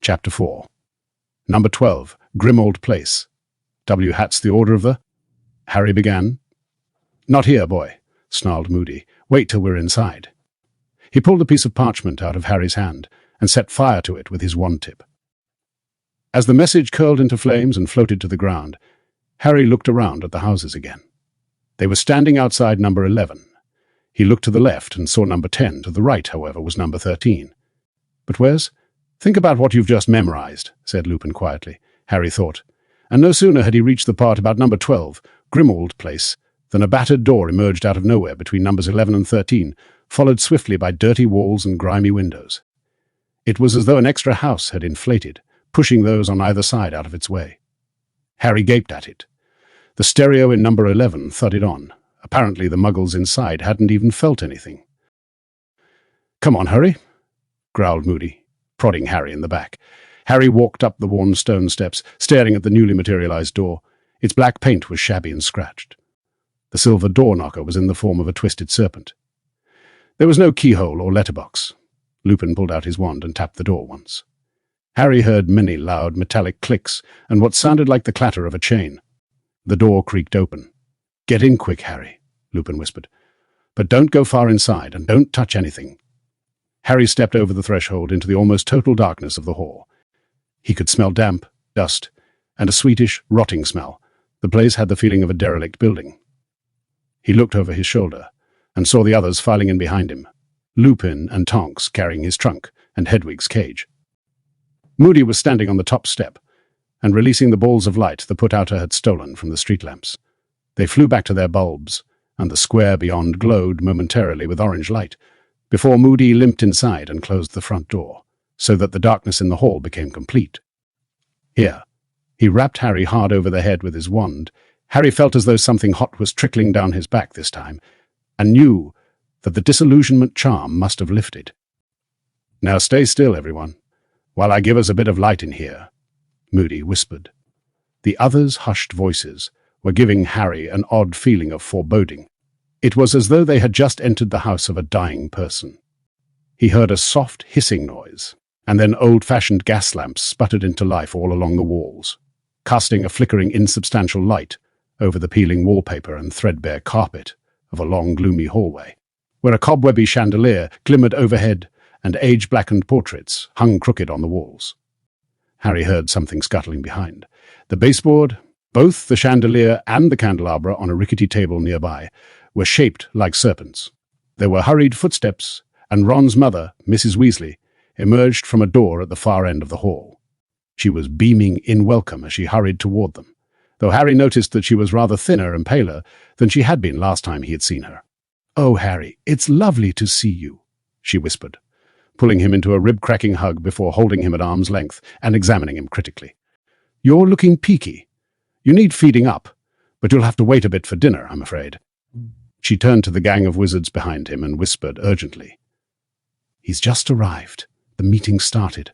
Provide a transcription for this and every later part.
Chapter 4. Number 12. Grim Place. W. Hat's the order of the... Harry began. "Not here, boy," snarled Moody. "Wait till we're inside." He pulled a piece of parchment out of Harry's hand and set fire to it with his wand tip. As the message curled into flames and floated to the ground, Harry looked around at the houses again. They were standing outside number 11. He looked to the left and saw number 10. To the right, however, was number 13. "But where's—" "Think about what you've just memorized," said Lupin quietly. Harry thought, and no sooner had he reached the part about number 12, Grim Place, than a battered door emerged out of nowhere between numbers 11 and 13, followed swiftly by dirty walls and grimy windows. It was as though an extra house had inflated, pushing those on either side out of its way. Harry gaped at it. The stereo in number 11 thudded on. Apparently the muggles inside hadn't even felt anything. "Come on, hurry," growled Moody, prodding Harry in the back. Harry walked up the worn stone steps, staring at the newly materialized door. Its black paint was shabby and scratched. The silver door knocker was in the form of a twisted serpent. There was no keyhole or letterbox. Lupin pulled out his wand and tapped the door once. Harry heard many loud metallic clicks and what sounded like the clatter of a chain. The door creaked open. "Get in quick, Harry," Lupin whispered. "But don't go far inside and don't touch anything." Harry stepped over the threshold into the almost total darkness of the hall. He could smell damp, dust, and a sweetish, rotting smell. The place had the feeling of a derelict building. He looked over his shoulder and saw the others filing in behind him, Lupin and Tonks carrying his trunk and Hedwig's cage. Moody was standing on the top step and releasing the balls of light the put-outer had stolen from the street lamps. They flew back to their bulbs, and the square beyond glowed momentarily with orange light, before Moody limped inside and closed the front door, so that the darkness in the hall became complete. Here, he rapped Harry hard over the head with his wand. Harry felt as though something hot was trickling down his back this time, and knew that the disillusionment charm must have lifted. "Now stay still, everyone, while I give us a bit of light in here," Moody whispered. The others' hushed voices were giving Harry an odd feeling of foreboding. It was as though they had just entered the house of a dying person. He heard a soft hissing noise, and then old-fashioned gas lamps sputtered into life all along the walls, casting a flickering insubstantial light over the peeling wallpaper and threadbare carpet of a long, gloomy hallway, where a cobwebby chandelier glimmered overhead and age-blackened portraits hung crooked on the walls. Harry heard something scuttling behind. The baseboard, both the chandelier and the candelabra on a rickety table nearby, were shaped like serpents. There were hurried footsteps, and Ron's mother, Mrs. Weasley, emerged from a door at the far end of the hall. She was beaming in welcome as she hurried toward them, though Harry noticed that she was rather thinner and paler than she had been last time he had seen her. "Oh, Harry, it's lovely to see you," she whispered, pulling him into a rib-cracking hug before holding him at arm's length and examining him critically. "You're looking peaky. You need feeding up, but you'll have to wait a bit for dinner, I'm afraid." She turned to the gang of wizards behind him and whispered urgently, "He's just arrived. The meeting started."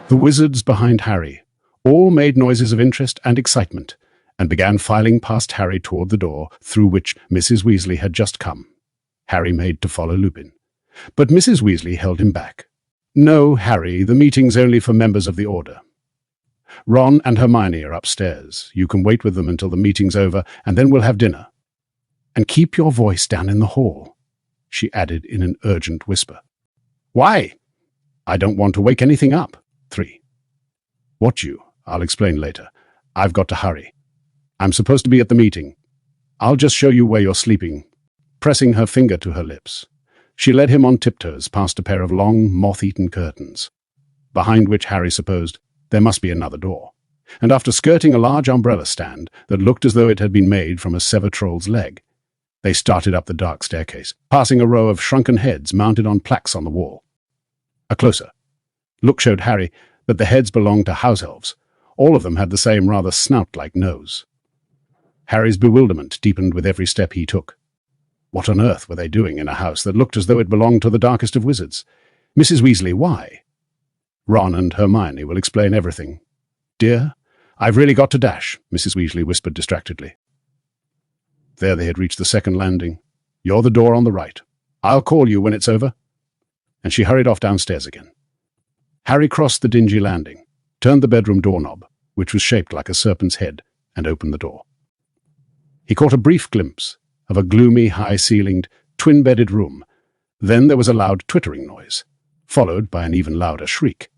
The wizards behind Harry all made noises of interest and excitement and began filing past Harry toward the door through which Mrs. Weasley had just come. Harry made to follow Lupin, but Mrs. Weasley held him back. "No, Harry, the meeting's only for members of the Order. Ron and Hermione are upstairs. You can wait with them until the meeting's over, and then we'll have dinner. And keep your voice down in the hall," she added in an urgent whisper. "Why?" "I don't want to wake anything up." 3. "Watch you. I'll explain later. I've got to hurry. I'm supposed to be at the meeting. I'll just show you where you're sleeping," pressing her finger to her lips. She led him on tiptoes past a pair of long, moth-eaten curtains, behind which Harry supposed there must be another door, and after skirting a large umbrella stand that looked as though it had been made from a sever troll's leg, they started up the dark staircase, passing a row of shrunken heads mounted on plaques on the wall. A closer look showed Harry that the heads belonged to house elves. All of them had the same rather snout-like nose. Harry's bewilderment deepened with every step he took. What on earth were they doing in a house that looked as though it belonged to the darkest of wizards? "Mrs. Weasley, why?" "Ron and Hermione will explain everything." "Dear, I've really got to dash," Mrs. Weasley whispered distractedly. There they had reached the second landing. "You're the door on the right. I'll call you when it's over." And she hurried off downstairs again. Harry crossed the dingy landing, turned the bedroom doorknob, which was shaped like a serpent's head, and opened the door. He caught a brief glimpse of a gloomy, high-ceilinged, twin-bedded room. Then there was a loud twittering noise, followed by an even louder shriek.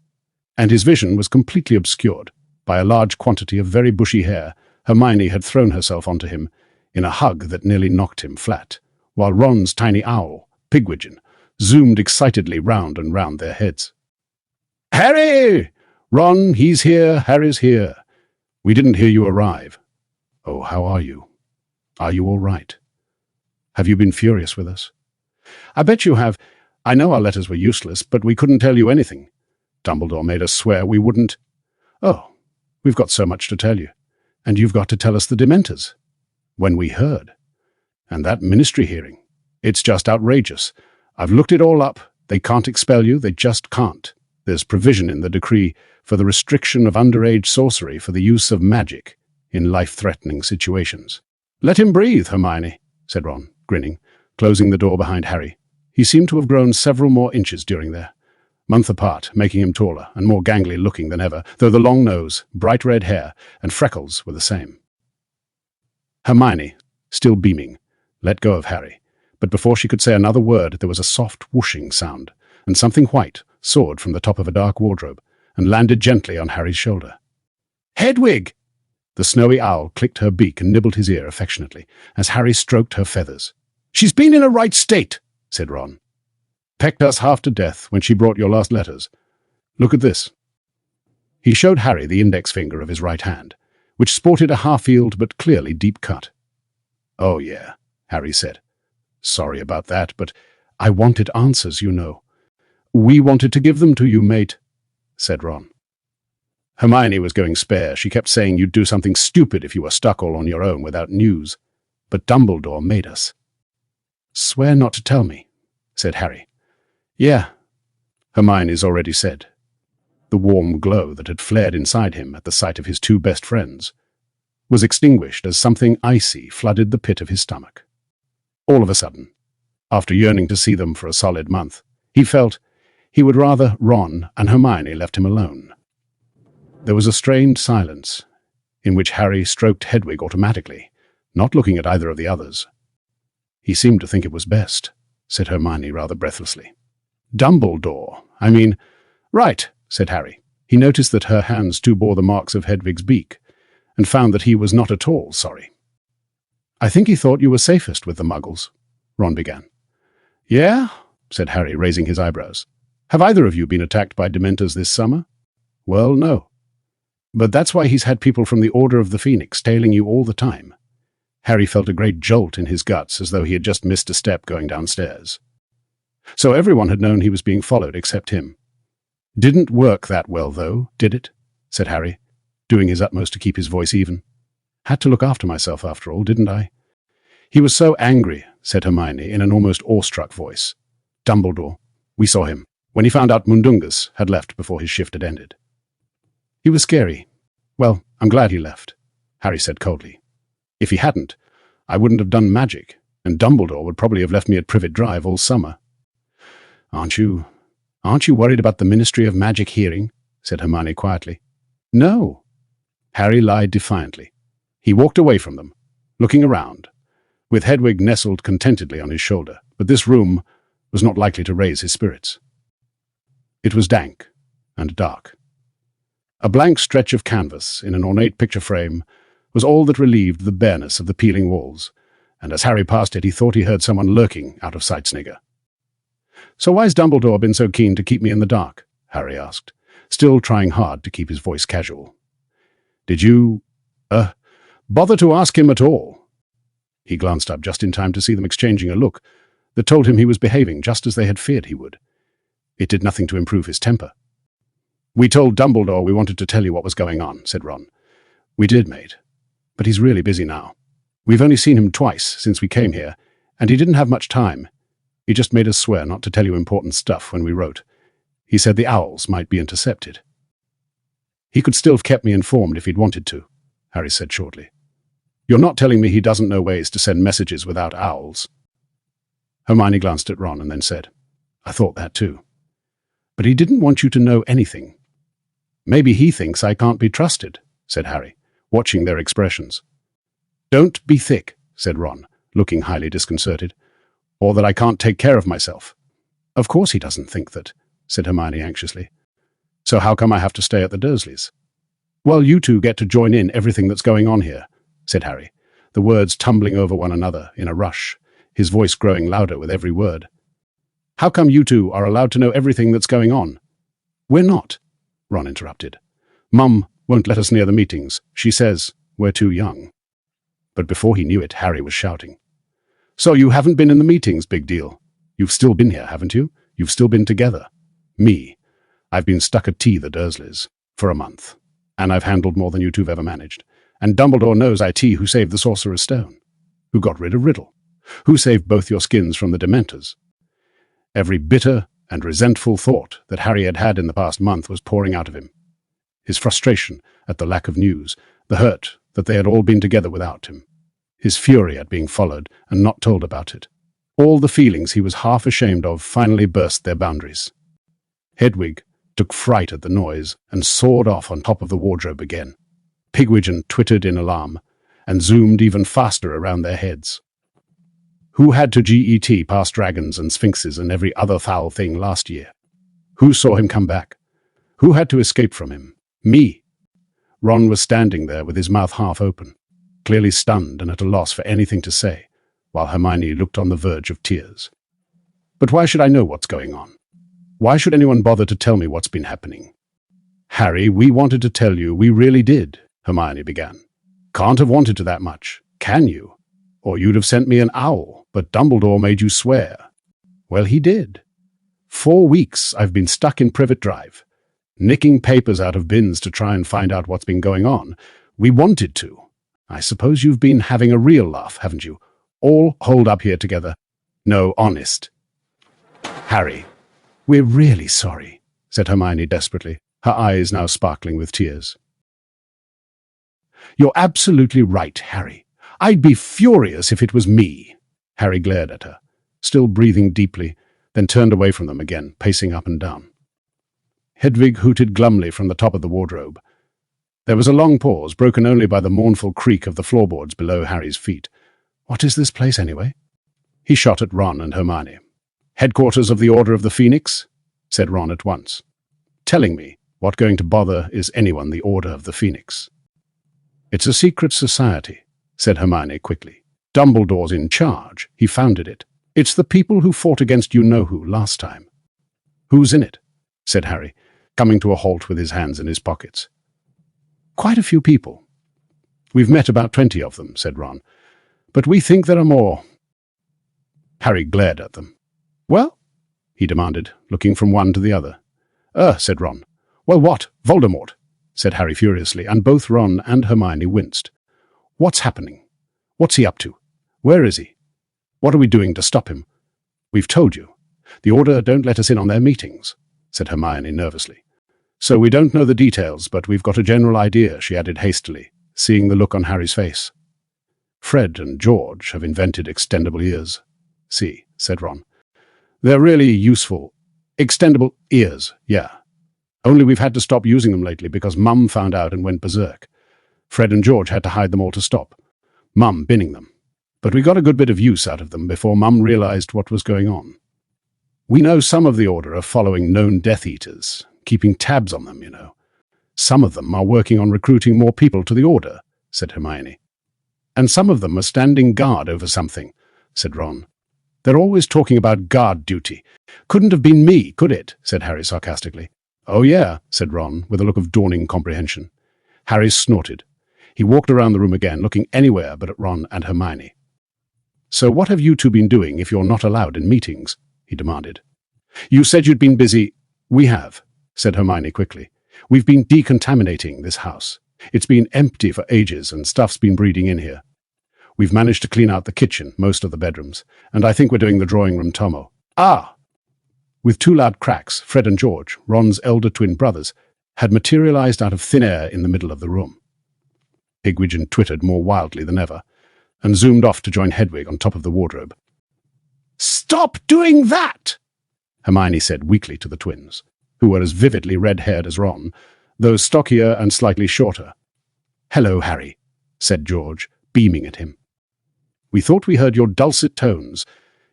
And his vision was completely obscured by a large quantity of very bushy hair. Hermione had thrown herself onto him in a hug that nearly knocked him flat, while Ron's tiny owl, Pigwidgeon, zoomed excitedly round and round their heads. "Harry! Ron, he's here, Harry's here. We didn't hear you arrive. Oh, how are you? Are you all right? Have you been furious with us? I bet you have. I know our letters were useless, but we couldn't tell you anything. Dumbledore made us swear we wouldn't. Oh, we've got so much to tell you. And you've got to tell us the Dementors. When we heard. And that ministry hearing. It's just outrageous. I've looked it all up. They can't expel you. They just can't. There's provision in the decree for the restriction of underage sorcery for the use of magic in life-threatening situations. Let him breathe, Hermione, said Ron, grinning, closing the door behind Harry. He seemed to have grown several more inches during their month apart, making him taller and more gangly-looking than ever, though the long nose, bright red hair, and freckles were the same. Hermione, still beaming, let go of Harry, but before she could say another word, there was a soft whooshing sound, and something white soared from the top of a dark wardrobe and landed gently on Harry's shoulder. "Hedwig!" The snowy owl clicked her beak and nibbled his ear affectionately as Harry stroked her feathers. "She's been in a right state," said Ron. "Pecked us half to death when she brought your last letters. Look at this." He showed Harry the index finger of his right hand, which sported a half-healed but clearly deep cut. "Oh, yeah," Harry said. "Sorry about that, but I wanted answers, you know." "We wanted to give them to you, mate," said Ron. Hermione was going spare. She kept saying you'd do something stupid if you were stuck all on your own without news. But Dumbledore made us. "Swear not to tell me," said Harry. "Yeah," Hermione's already said. The warm glow that had flared inside him at the sight of his two best friends was extinguished as something icy flooded the pit of his stomach. All of a sudden, after yearning to see them for a solid month, he felt he would rather Ron and Hermione left him alone. There was a strained silence, in which Harry stroked Hedwig automatically, not looking at either of the others. "He seemed to think it was best," said Hermione rather breathlessly. "Dumbledore, I mean—" "Right," said Harry. He noticed that her hands too bore the marks of Hedwig's beak, and found that he was not at all sorry. "I think he thought you were safest with the Muggles," Ron began. "Yeah?" said Harry, raising his eyebrows. "Have either of you been attacked by Dementors this summer?" "Well, no. But that's why he's had people from the Order of the Phoenix tailing you all the time." Harry felt a great jolt in his guts, as though he had just missed a step going downstairs. So everyone had known he was being followed except him. "Didn't work that well, though, did it?" said Harry, doing his utmost to keep his voice even. "Had to look after myself, after all, didn't I?" "He was so angry," said Hermione in an almost awestruck voice. "Dumbledore. We saw him, when he found out Mundungus had left before his shift had ended." "He was scary. Well, I'm glad he left," Harry said coldly. "If he hadn't, I wouldn't have done magic, and Dumbledore would probably have left me at Privet Drive all summer." Aren't you worried about the Ministry of Magic hearing?" said Hermione quietly. "No." Harry lied defiantly. He walked away from them, looking around, with Hedwig nestled contentedly on his shoulder, but this room was not likely to raise his spirits. It was dank and dark. A blank stretch of canvas in an ornate picture frame was all that relieved the bareness of the peeling walls, and as Harry passed it he thought he heard someone lurking out of sight snigger. "So why's Dumbledore been so keen to keep me in the dark?" Harry asked, still trying hard to keep his voice casual. "Did you, bother to ask him at all?" He glanced up just in time to see them exchanging a look that told him he was behaving just as they had feared he would. It did nothing to improve his temper. "We told Dumbledore we wanted to tell you what was going on," said Ron. "We did, mate. But he's really busy now. We've only seen him twice since we came here, and he didn't have much time. He just made us swear not to tell you important stuff when we wrote. He said the owls might be intercepted." "He could still have kept me informed if he'd wanted to," Harry said shortly. "You're not telling me he doesn't know ways to send messages without owls?" Hermione glanced at Ron and then said, "I thought that too. But he didn't want you to know anything. Maybe he thinks I can't be trusted, said Harry, watching their expressions. Don't be thick, said Ron, looking highly disconcerted, or that I can't take care of myself. Of course he doesn't think that, said Hermione anxiously. So how come I have to stay at the Dursleys? Well, you two get to join in everything that's going on here, said Harry, the words tumbling over one another in a rush, his voice growing louder with every word. How come you two are allowed to know everything that's going on? We're not, Ron interrupted. Mum won't let us near the meetings. She says we're too young. But before he knew it, Harry was shouting. So you haven't been in the meetings, big deal. You've still been here, haven't you? You've still been together. Me. I've been stuck at tea the Dursleys for a month, and I've handled more than you two've ever managed. And Dumbledore knows who saved the Sorcerer's Stone, who got rid of Riddle, who saved both your skins from the Dementors. Every bitter and resentful thought that Harry had had in the past month was pouring out of him. His frustration at the lack of news, the hurt that they had all been together without him, his fury at being followed and not told about it. All the feelings he was half ashamed of finally burst their boundaries. Hedwig took fright at the noise and soared off on top of the wardrobe again. Pigwidgeon twittered in alarm and zoomed even faster around their heads. Who had to get past dragons and sphinxes and every other foul thing last year? Who saw him come back? Who had to escape from him? Me. Ron was standing there with his mouth half open, clearly stunned and at a loss for anything to say, while Hermione looked on the verge of tears. But why should I know what's going on? Why should anyone bother to tell me what's been happening? Harry, we wanted to tell you, we really did, Hermione began. Can't have wanted to that much, can you? Or you'd have sent me an owl, but Dumbledore made you swear. Well, he did. 4 weeks I've been stuck in Privet Drive, nicking papers out of bins to try and find out what's been going on. We wanted to. I suppose you've been having a real laugh, haven't you? All holed up here together. No, honest. Harry, we're really sorry, said Hermione desperately, her eyes now sparkling with tears. You're absolutely right, Harry. I'd be furious if it was me. Harry glared at her, still breathing deeply, then turned away from them again, pacing up and down. Hedwig hooted glumly from the top of the wardrobe. There was a long pause, broken only by the mournful creak of the floorboards below Harry's feet. What is this place, anyway? He shot at Ron and Hermione. Headquarters of the Order of the Phoenix, said Ron at once. Telling me what going to bother is anyone the Order of the Phoenix. It's a secret society, said Hermione quickly. Dumbledore's in charge. He founded it. It's the people who fought against you-know-who last time. Who's in it? Said Harry, coming to a halt with his hands in his pockets. Quite a few people. We've met about 20 of them, said Ron. But we think there are more. Harry glared at them. Well? He demanded, looking from one to the other. Said Ron. Well, what? Voldemort, said Harry furiously, and both Ron and Hermione winced. What's happening? What's he up to? Where is he? What are we doing to stop him? We've told you. The Order don't let us in on their meetings, said Hermione nervously. So we don't know the details, but we've got a general idea, she added hastily, seeing the look on Harry's face. Fred and George have invented extendable ears. See, said Ron. They're really useful. Extendable ears, yeah. Only we've had to stop using them lately because Mum found out and went berserk. Fred and George had to hide them all to stop. Mum binning them. But we got a good bit of use out of them before Mum realized what was going on. We know some of the Order are following known Death Eaters, keeping tabs on them, you know. Some of them are working on recruiting more people to the Order, said Hermione. And some of them are standing guard over something, said Ron. They're always talking about guard duty. Couldn't have been me, could it? Said Harry sarcastically. Oh yeah, said Ron, with a look of dawning comprehension. Harry snorted. He walked around the room again, looking anywhere but at Ron and Hermione. So what have you two been doing if you're not allowed in meetings? He demanded. You said you'd been busy. We have, said Hermione quickly. We've been decontaminating this house. It's been empty for ages and stuff's been breeding in here. We've managed to clean out the kitchen, most of the bedrooms, and I think we're doing the drawing room Tomo. Ah! With 2 loud cracks, Fred and George, Ron's elder twin brothers, had materialized out of thin air in the middle of the room. Pigwidgeon twittered more wildly than ever, and zoomed off to join Hedwig on top of the wardrobe. Stop doing that! Hermione said weakly to the twins. who were as vividly red-haired as Ron, though stockier and slightly shorter. "Hello, Harry," said George, beaming at him. "We thought we heard your dulcet tones.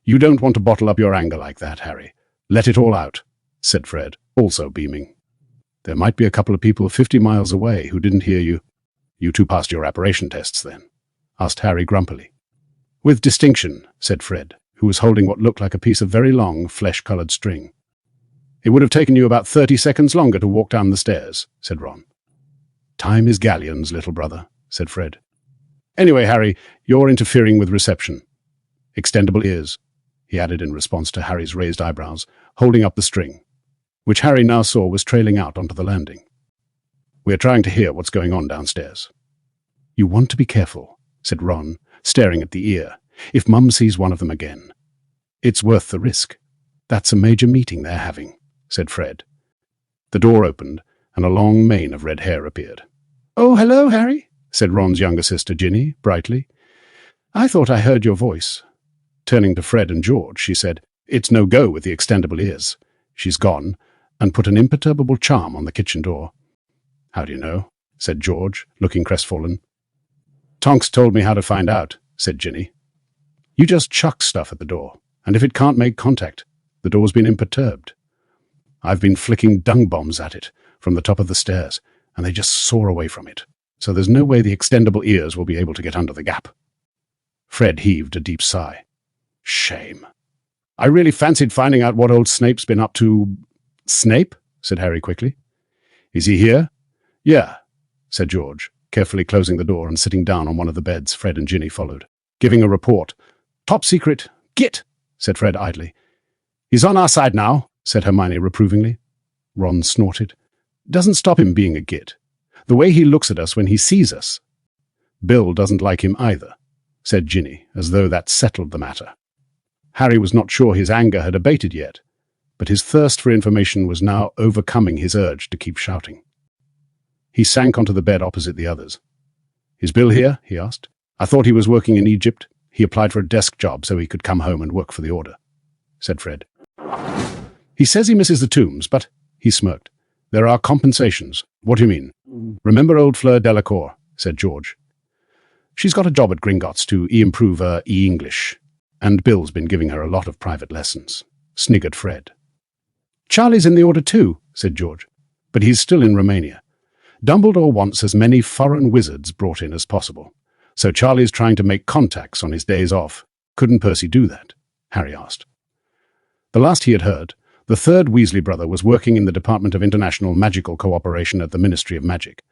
You don't want to bottle up your anger like that, Harry. Let it all out," said Fred, also beaming. "There might be a couple of people 50 miles away who didn't hear you." "You two passed your apparition tests, then?" asked Harry grumpily. "With distinction," said Fred, who was holding what looked like a piece of very long, flesh-coloured string. "It would have taken you about 30 seconds longer to walk down the stairs," said Ron. "Time is galleons, little brother," said Fred. "Anyway, Harry, you're interfering with reception. Extendable ears," he added in response to Harry's raised eyebrows, holding up the string, which Harry now saw was trailing out onto the landing. "We're trying to hear what's going on downstairs." "You want to be careful," said Ron, staring at the ear. "If Mum sees one of them again." "It's worth the risk. That's a major meeting they're having," said Fred. The door opened, and a long mane of red hair appeared. "Oh, hello, Harry," said Ron's younger sister, Ginny, brightly. "I thought I heard your voice." Turning to Fred and George, she said, "It's no go with the extendable ears. She's gone," and put an imperturbable charm on the kitchen door. "How do you know?" said George, looking crestfallen. "Tonks told me how to find out," said Ginny. "You just chuck stuff at the door, and if it can't make contact, the door's been imperturbed. I've been flicking dung bombs at it from the top of the stairs, and they just soar away from it, so there's no way the extendable ears will be able to get under the gap." Fred heaved a deep sigh. "Shame. I really fancied finding out what old Snape's been up to." "Snape?" said Harry quickly. "Is he here?" "Yeah," said George, carefully closing the door and sitting down on one of the beds Fred and Ginny followed, giving a report. "Top secret. Git," said Fred idly. "He's on our side now," said Hermione reprovingly. Ron snorted. "Doesn't stop him being a git. The way he looks at us when he sees us." "Bill doesn't like him either," said Ginny, as though that settled the matter. Harry was not sure his anger had abated yet, but his thirst for information was now overcoming his urge to keep shouting. He sank onto the bed opposite the others. "Is Bill here?" he asked. "I thought he was working in Egypt. He applied for a desk job so he could come home and work for the Order," said Fred. "He says he misses the tombs, but," he smirked, "there are compensations." "What do you mean?" "Remember old Fleur Delacour," said George. "She's got a job at Gringotts to improve her English, and Bill's been giving her a lot of private lessons," sniggered Fred. "Charlie's in the Order too," said George, "but he's still in Romania. Dumbledore wants as many foreign wizards brought in as possible, so Charlie's trying to make contacts on his days off." "Couldn't Percy do that?" Harry asked. The last he had heard, the third Weasley brother was working in the Department of International Magical Cooperation at the Ministry of Magic.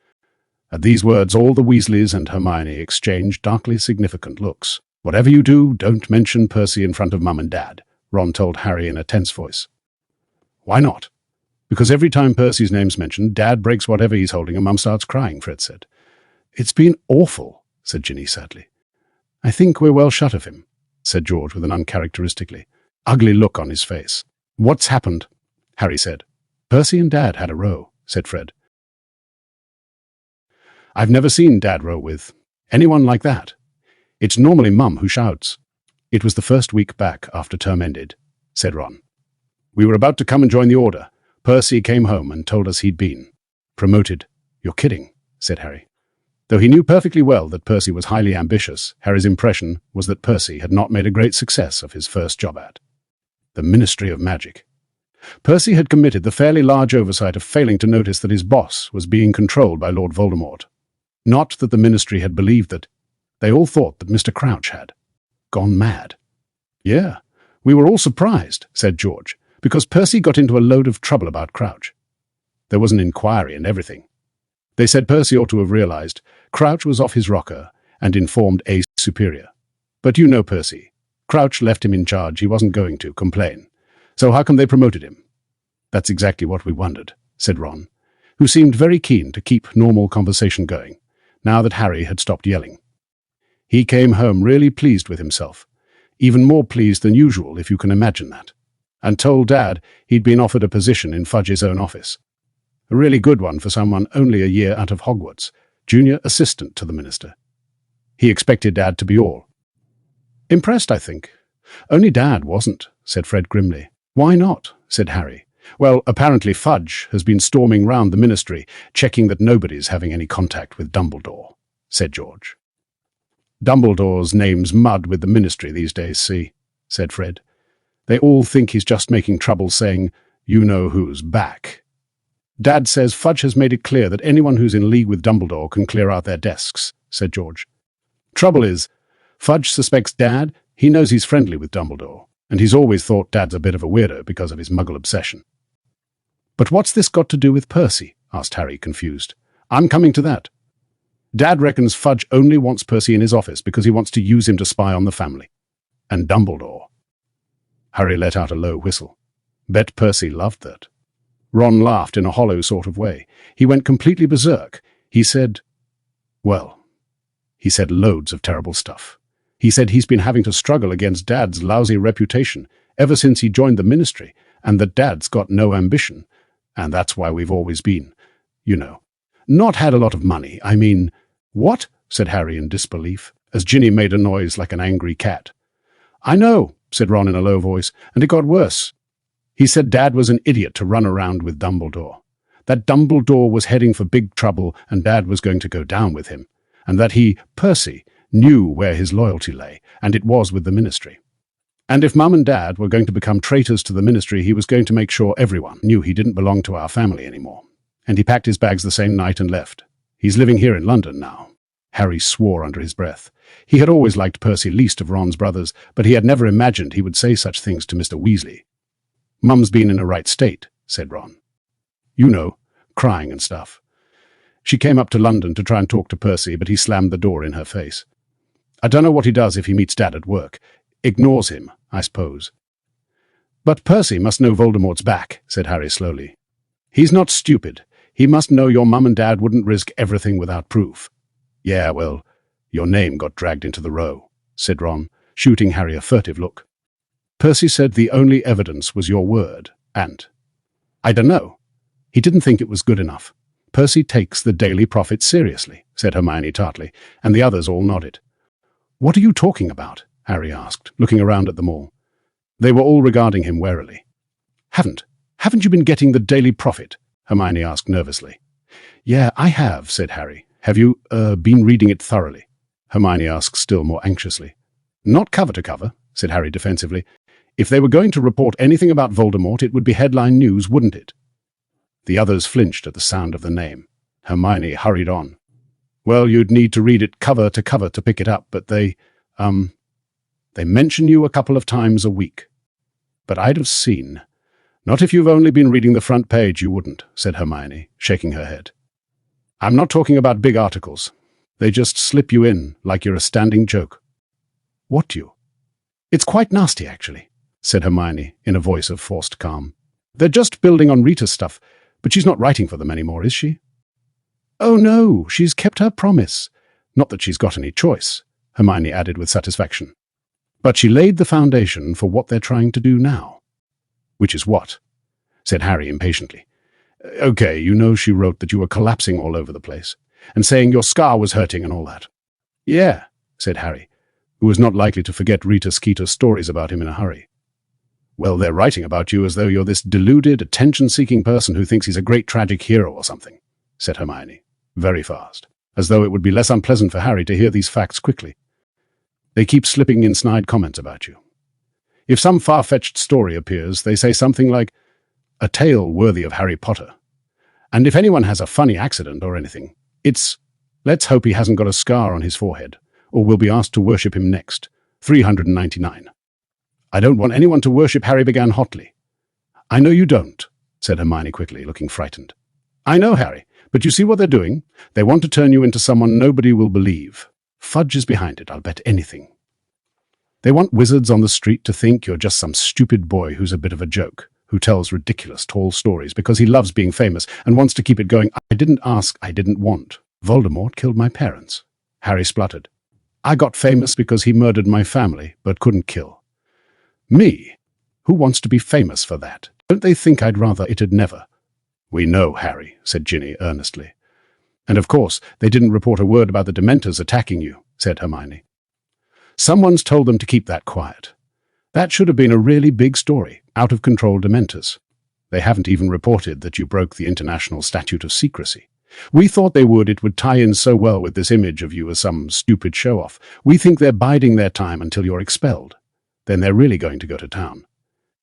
At these words, all the Weasleys and Hermione exchanged darkly significant looks. "Whatever you do, don't mention Percy in front of Mum and Dad," Ron told Harry in a tense voice. "Why not?" "Because every time Percy's name's mentioned, Dad breaks whatever he's holding and Mum starts crying," Fred said. "It's been awful," said Ginny sadly. "I think we're well shut of him," said George with an uncharacteristically ugly look on his face. "What's happened?" Harry said. "Percy and Dad had a row," said Fred. "I've never seen Dad row with anyone like that. It's normally Mum who shouts." "It was the first week back after term ended," said Ron. "We were about to come and join the Order. Percy came home and told us he'd been promoted." "You're kidding," said Harry. Though he knew perfectly well that Percy was highly ambitious, Harry's impression was that Percy had not made a great success of his first job at the Ministry of Magic. Percy had committed the fairly large oversight of failing to notice that his boss was being controlled by Lord Voldemort. Not that the Ministry had believed that. They all thought that Mr. Crouch had gone mad. "Yeah, we were all surprised," said George, "because Percy got into a load of trouble about Crouch. There was an inquiry and everything. They said Percy ought to have realized Crouch was off his rocker and informed a superior. But you know Percy. Crouch left him in charge. He wasn't going to complain. So how come they promoted him?" "That's exactly what we wondered," said Ron, who seemed very keen to keep normal conversation going, now that Harry had stopped yelling. He came home really pleased with himself, even more pleased than usual if you can imagine that, and told Dad he'd been offered a position in Fudge's own office. A really good one for someone only a year out of Hogwarts, junior assistant to the minister. He expected Dad to be all impressed, I think. "Only Dad wasn't," said Fred grimly. "Why not?" said Harry, Well, apparently Fudge has been storming round the ministry, checking that nobody's having any contact with Dumbledore, said George. Dumbledore's name's mud with the ministry these days, see, said Fred. They all think he's just making trouble saying, you know who's back. Dad says Fudge has made it clear that anyone who's in league with Dumbledore can clear out their desks, said George. Trouble is, Fudge suspects Dad. He knows he's friendly with Dumbledore, and he's always thought Dad's a bit of a weirdo because of his muggle obsession. But what's this got to do with Percy? Asked Harry, confused. I'm coming to that. Dad reckons Fudge only wants Percy in his office because he wants to use him to spy on the family. And Dumbledore. Harry let out a low whistle. Bet Percy loved that. Ron laughed in a hollow sort of way. He went completely berserk. He said loads of terrible stuff. He said he's been having to struggle against Dad's lousy reputation ever since he joined the ministry, and that Dad's got no ambition. And that's why we've always been, not had a lot of money. I mean, what? Said Harry in disbelief, as Ginny made a noise like an angry cat. I know, said Ron in a low voice, and it got worse. He said Dad was an idiot to run around with Dumbledore, that Dumbledore was heading for big trouble and Dad was going to go down with him, and that he, Percy, knew where his loyalty lay, and it was with the ministry. And if Mum and Dad were going to become traitors to the ministry, he was going to make sure everyone knew he didn't belong to our family anymore. And he packed his bags the same night and left. He's living here in London now. Harry swore under his breath. He had always liked Percy least of Ron's brothers, but he had never imagined he would say such things to Mr. Weasley. Mum's been in a right state, said Ron. Crying and stuff. She came up to London to try and talk to Percy, but he slammed the door in her face. I don't know what he does if he meets Dad at work. Ignores him, I suppose. But Percy must know Voldemort's back, said Harry slowly. He's not stupid. He must know your mum and Dad wouldn't risk everything without proof. Yeah, well, your name got dragged into the row, said Ron, shooting Harry a furtive look. Percy said the only evidence was your word, and I don't know. He didn't think it was good enough. Percy takes the Daily Prophet seriously, said Hermione tartly, and the others all nodded. What are you talking about? Harry asked, looking around at them all. They were all regarding him warily. Haven't you been getting the Daily Prophet? Hermione asked nervously. Yeah, I have, said Harry. Have you, been reading it thoroughly? Hermione asked still more anxiously. Not cover to cover, said Harry defensively. If they were going to report anything about Voldemort, it would be headline news, wouldn't it? The others flinched at the sound of the name. Hermione hurried on. Well, you'd need to read it cover to pick it up, but they mention you a couple of times a week. But I'd have seen. Not if you've only been reading the front page, you wouldn't, said Hermione, shaking her head. I'm not talking about big articles. They just slip you in like you're a standing joke. What do you? It's quite nasty, actually, said Hermione in a voice of forced calm. They're just building on Rita's stuff, but she's not writing for them anymore, is she? Oh no, she's kept her promise. Not that she's got any choice, Hermione added with satisfaction. But she laid the foundation for what they're trying to do now. Which is what? Said Harry impatiently. Okay, she wrote that you were collapsing all over the place, and saying your scar was hurting and all that. Yeah, said Harry, who was not likely to forget Rita Skeeter's stories about him in a hurry. Well, they're writing about you as though you're this deluded, attention-seeking person who thinks he's a great tragic hero or something, said Hermione, very fast, as though it would be less unpleasant for Harry to hear these facts quickly. They keep slipping in snide comments about you. If some far-fetched story appears, they say something like, a tale worthy of Harry Potter. And if anyone has a funny accident or anything, it's, let's hope he hasn't got a scar on his forehead, or we'll be asked to worship him next. 399. I don't want anyone to worship, Harry began hotly. I know you don't, said Hermione quickly, looking frightened. I know, Harry, but you see what they're doing? They want to turn you into someone nobody will believe. Fudge is behind it, I'll bet anything. They want wizards on the street to think you're just some stupid boy who's a bit of a joke, who tells ridiculous tall stories because he loves being famous and wants to keep it going. I didn't ask, I didn't want. Voldemort killed my parents. Harry spluttered. I got famous because he murdered my family, but couldn't kill. Me? Who wants to be famous for that? Don't they think I'd rather it had never? We know, Harry, said Ginny earnestly. And of course, they didn't report a word about the Dementors attacking you, said Hermione. Someone's told them to keep that quiet. That should have been a really big story, out-of-control Dementors. They haven't even reported that you broke the International Statute of Secrecy. We thought they would. It would tie in so well with this image of you as some stupid show-off. We think they're biding their time until you're expelled. Then they're really going to go to town.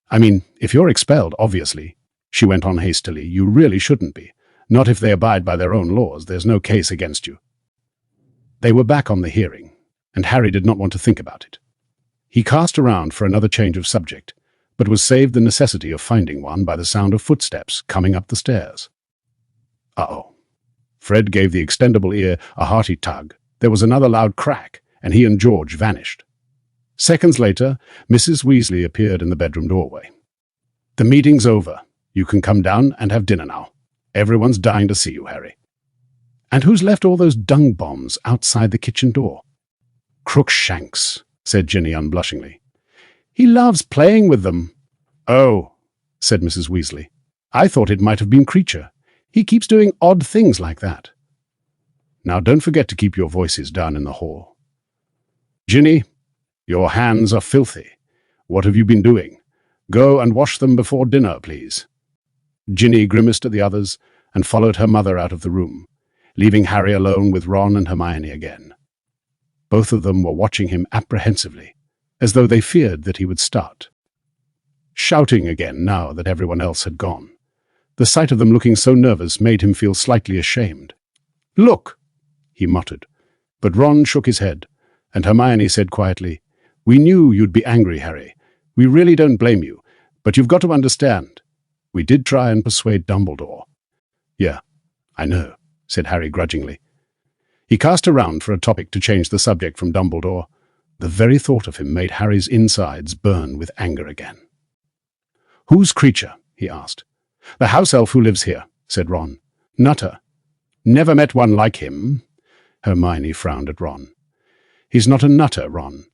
I mean, if you're expelled, obviously, she went on hastily, you really shouldn't be. Not if they abide by their own laws. There's no case against you. They were back on the hearing, and Harry did not want to think about it. He cast around for another change of subject, but was saved the necessity of finding one by the sound of footsteps coming up the stairs. Uh-oh. Fred gave the extendable ear a hearty tug. There was another loud crack, and he and George vanished. Seconds later, Mrs. Weasley appeared in the bedroom doorway. The meeting's over. You can come down and have dinner now. Everyone's dying to see you, Harry. And who's left all those dung bombs outside the kitchen door? Crookshanks, said Ginny unblushingly. He loves playing with them. Oh, said Mrs. Weasley. I thought it might have been Creature. He keeps doing odd things like that. Now don't forget to keep your voices down in the hall. Ginny, your hands are filthy. What have you been doing? Go and wash them before dinner, please. Ginny grimaced at the others and followed her mother out of the room, leaving Harry alone with Ron and Hermione again. Both of them were watching him apprehensively, as though they feared that he would start shouting again now that everyone else had gone. The sight of them looking so nervous made him feel slightly ashamed. Look, he muttered, but Ron shook his head, and Hermione said quietly, We knew you'd be angry, Harry. We really don't blame you, but you've got to understand. We did try and persuade Dumbledore. Yeah, I know, said Harry grudgingly. He cast around for a topic to change the subject from Dumbledore. The very thought of him made Harry's insides burn with anger again. Who's Creature? He asked. The house elf who lives here, said Ron. Nutter. Never met one like him. Hermione frowned at Ron. He's not a nutter, Ron.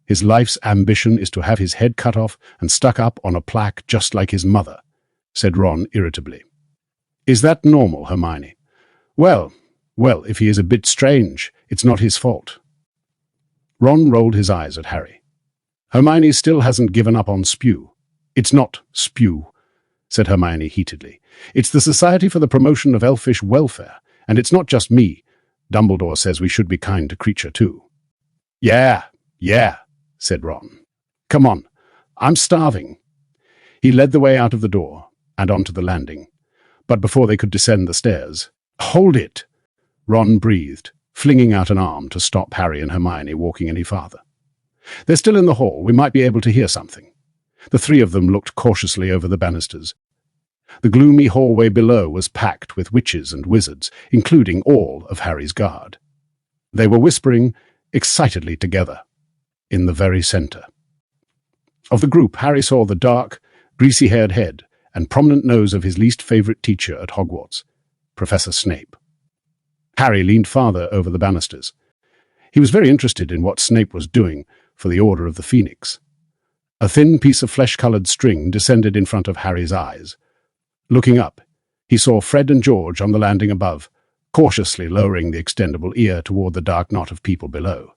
His life's ambition is to have his head cut off and stuck up on a plaque just like his mother, said Ron irritably. Is that normal, Hermione? Well, if he is a bit strange, it's not his fault. Ron rolled his eyes at Harry. Hermione still hasn't given up on Spew. It's not Spew, said Hermione heatedly. It's the Society for the Promotion of Elfish Welfare, and it's not just me. Dumbledore says we should be kind to Creature too. Yeah, said Ron. Come on, I'm starving. He led the way out of the door and onto the landing, but before they could descend the stairs, Hold it! Ron breathed, flinging out an arm to stop Harry and Hermione walking any farther. They're still in the hall. We might be able to hear something. The three of them looked cautiously over the banisters. The gloomy hallway below was packed with witches and wizards, including all of Harry's guard. They were whispering excitedly together, in the very centre. Of the group, Harry saw the dark, greasy-haired head and prominent nose of his least favourite teacher at Hogwarts, Professor Snape. Harry leaned farther over the banisters. He was very interested in what Snape was doing for the Order of the Phoenix. A thin piece of flesh-coloured string descended in front of Harry's eyes. Looking up, he saw Fred and George on the landing above, cautiously lowering the extendable ear toward the dark knot of people below.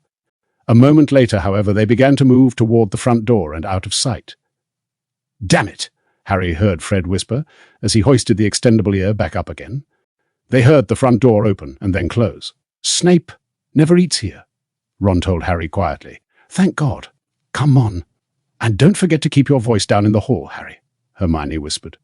A moment later, however, they began to move toward the front door and out of sight. Damn it! Harry heard Fred whisper as he hoisted the extendable ear back up again. They heard the front door open and then close. Snape never eats here, Ron told Harry quietly. Thank God. Come on. And don't forget to keep your voice down in the hall, Harry, Hermione whispered.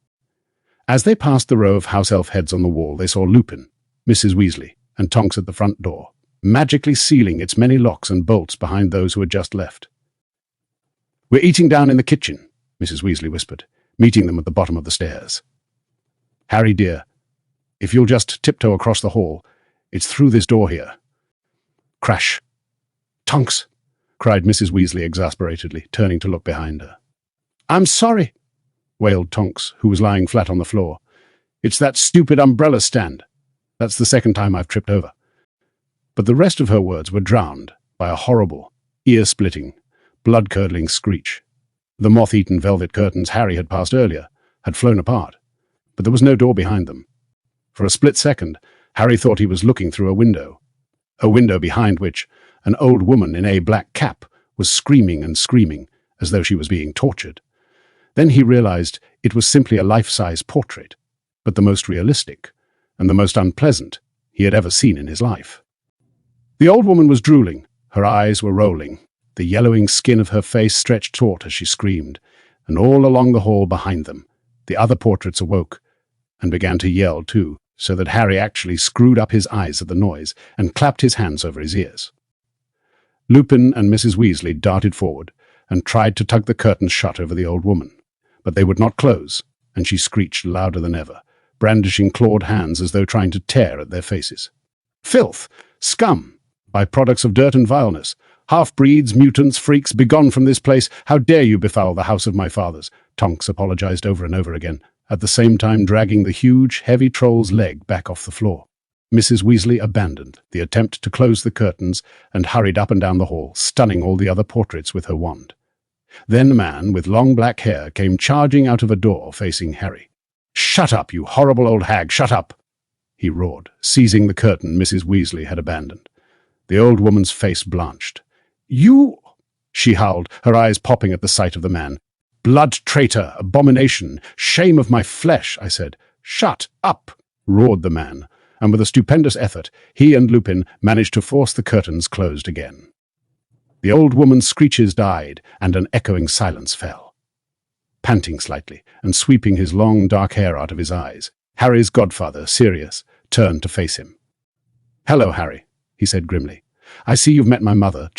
As they passed the row of house elf heads on the wall, they saw Lupin, Mrs. Weasley, and Tonks at the front door, magically sealing its many locks and bolts behind those who had just left. We're eating down in the kitchen, Mrs. Weasley whispered, meeting them at the bottom of the stairs. Harry, dear, if you'll just tiptoe across the hall, it's through this door here. Crash. Tonks, cried Mrs. Weasley exasperatedly, turning to look behind her. I'm sorry, wailed Tonks, who was lying flat on the floor. It's that stupid umbrella stand. That's the second time I've tripped over. But the rest of her words were drowned by a horrible, ear-splitting, blood-curdling screech. The moth-eaten velvet curtains Harry had passed earlier had flown apart, but there was no door behind them. For a split second, Harry thought he was looking through a window behind which an old woman in a black cap was screaming and screaming as though she was being tortured. Then he realized it was simply a life-size portrait, but the most realistic and the most unpleasant he had ever seen in his life. The old woman was drooling. Her eyes were rolling. The yellowing skin of her face stretched taut as she screamed, and all along the hall behind them, the other portraits awoke and began to yell too, so that Harry actually screwed up his eyes at the noise and clapped his hands over his ears. Lupin and Mrs. Weasley darted forward and tried to tug the curtains shut over the old woman, but they would not close, and she screeched louder than ever, brandishing clawed hands as though trying to tear at their faces. "Filth! Scum! By-products of dirt and vileness! Half-breeds, mutants, freaks, begone from this place! How dare you befoul the house of my fathers!" Tonks apologized over and over again, at the same time dragging the huge, heavy troll's leg back off the floor. Mrs. Weasley abandoned the attempt to close the curtains and hurried up and down the hall, stunning all the other portraits with her wand. Then a man with long black hair came charging out of a door facing Harry. "Shut up, you horrible old hag, shut up!" he roared, seizing the curtain Mrs. Weasley had abandoned. The old woman's face blanched. "You—" she howled, her eyes popping at the sight of the man. "Blood traitor, abomination, shame of my flesh," I said. "Shut up!" roared the man, and with a stupendous effort, he and Lupin managed to force the curtains closed again. The old woman's screeches died, and an echoing silence fell. Panting slightly, and sweeping his long dark hair out of his eyes, Harry's godfather, Sirius, turned to face him. "Hello, Harry," he said grimly. "I see you've met my mother,